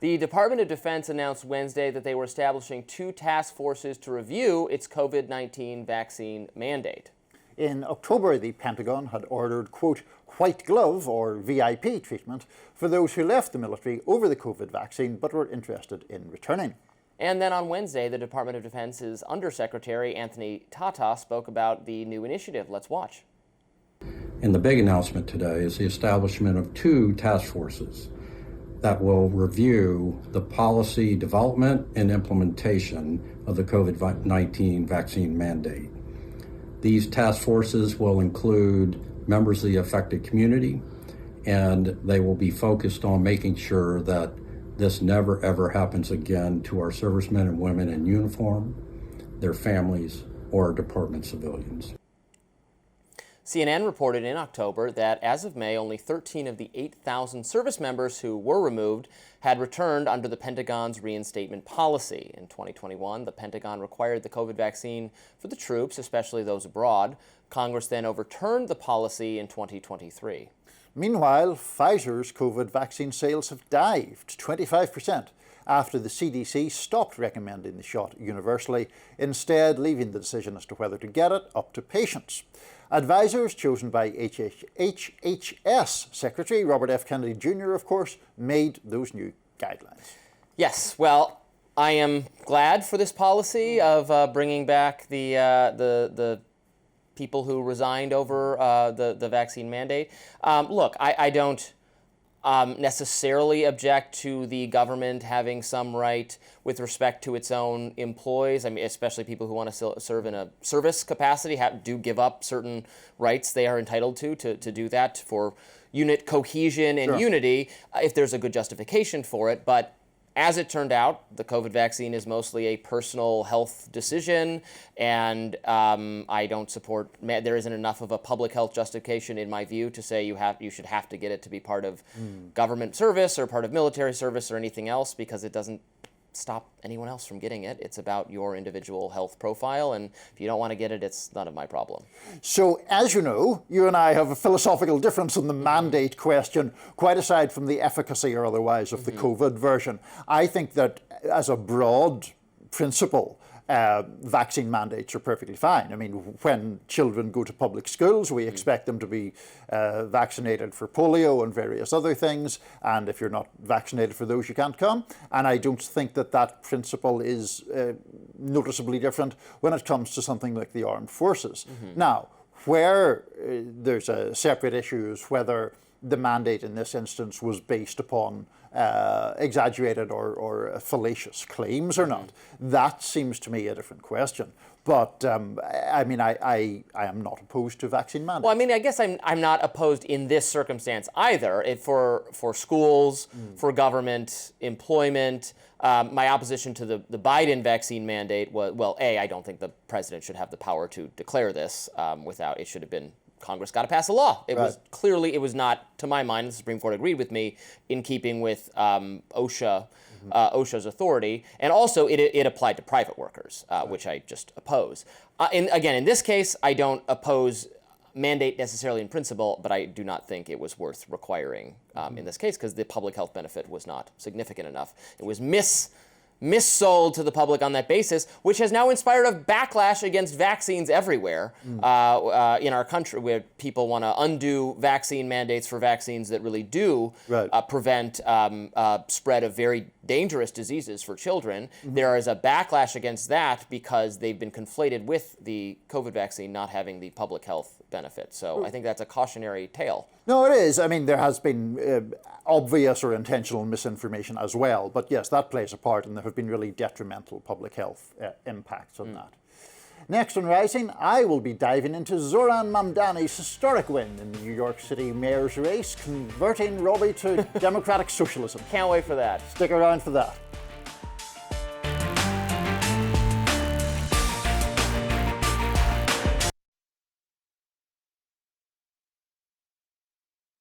The Department of Defense announced Wednesday that they were establishing 2 task forces to review its COVID-19 vaccine mandate. In October, the Pentagon had ordered, quote, white glove or VIP treatment for those who left the military over the COVID vaccine but were interested in returning. And then on Wednesday, the Department of Defense's Undersecretary Anthony Tata spoke about the new initiative. Let's watch. And the big announcement today is the establishment of 2 task forces that will review the policy development and implementation of the COVID-19 vaccine mandate. These task forces will include members of the affected community, and they will be focused on making sure that this never ever happens again to our servicemen and women in uniform, their families, or our department civilians. CNN reported in October that as of May, only 13 of the 8,000 service members who were removed had returned under the Pentagon's reinstatement policy. In 2021, the Pentagon required the COVID vaccine for the troops, especially those abroad. Congress then overturned the policy in 2023. Meanwhile, Pfizer's COVID vaccine sales have dived 25% after the CDC stopped recommending the shot universally, instead leaving the decision as to whether to get it up to patients. Advisors chosen by HHS Secretary Robert F. Kennedy Jr., of course, made those new guidelines. Yes, well, I am glad for this policy of bringing back the people who resigned over the vaccine mandate. Look, I don't necessarily object to the government having some right with respect to its own employees. I mean, especially people who want to serve in a service capacity do give up certain rights they are entitled to do that for unit cohesion and unity if there's a good justification for it. But as it turned out, the COVID vaccine is mostly a personal health decision, and I don't support. There isn't enough of a public health justification, in my view, to say you should have to get it to be part of government service or part of military service or anything else, because it doesn't stop anyone else from getting it. It's about your individual health profile, and if you don't want to get it, it's none of my problem. So, as you know, you and I have a philosophical difference on the mandate question, quite aside from the efficacy or otherwise of the COVID version. I think that as a broad principle, vaccine mandates are perfectly fine. I mean, when children go to public schools, we expect them to be vaccinated for polio and various other things. And if you're not vaccinated for those, you can't come. And I don't think that that principle is noticeably different when it comes to something like the armed forces. Now, where there's a separate issue is whether the mandate in this instance was based upon exaggerated or fallacious claims or not. That seems to me a different question. But I mean, I am not opposed to vaccine mandates. Well, I mean, I guess I'm not opposed in this circumstance either. For schools, for government employment. My opposition to the Biden vaccine mandate was, well, I don't think the president should have the power to declare this without. It should have been. Congress got to pass a law. It was clearly, it was not, to my mind, the Supreme Court agreed with me, in keeping with OSHA's authority. And also, it applied to private workers, which I just oppose. Again, in this case, I don't oppose mandate necessarily in principle, but I do not think it was worth requiring in this case, because the public health benefit was not significant enough. It was missold to the public on that basis, which has now inspired a backlash against vaccines everywhere in our country, where people want to undo vaccine mandates for vaccines that really do prevent spread of very dangerous diseases for children. There is a backlash against that because they've been conflated with the COVID vaccine not having the public health benefit. So I think that's a cautionary tale. No, it is. I mean, there has been obvious or intentional misinformation as well. But yes, that plays a part, and there have been really detrimental public health impacts on that. Next on Rising, I will be diving into Zoran Mamdani's historic win in the New York City mayor's race, converting Robbie to democratic socialism. Can't wait for that. Stick around for that.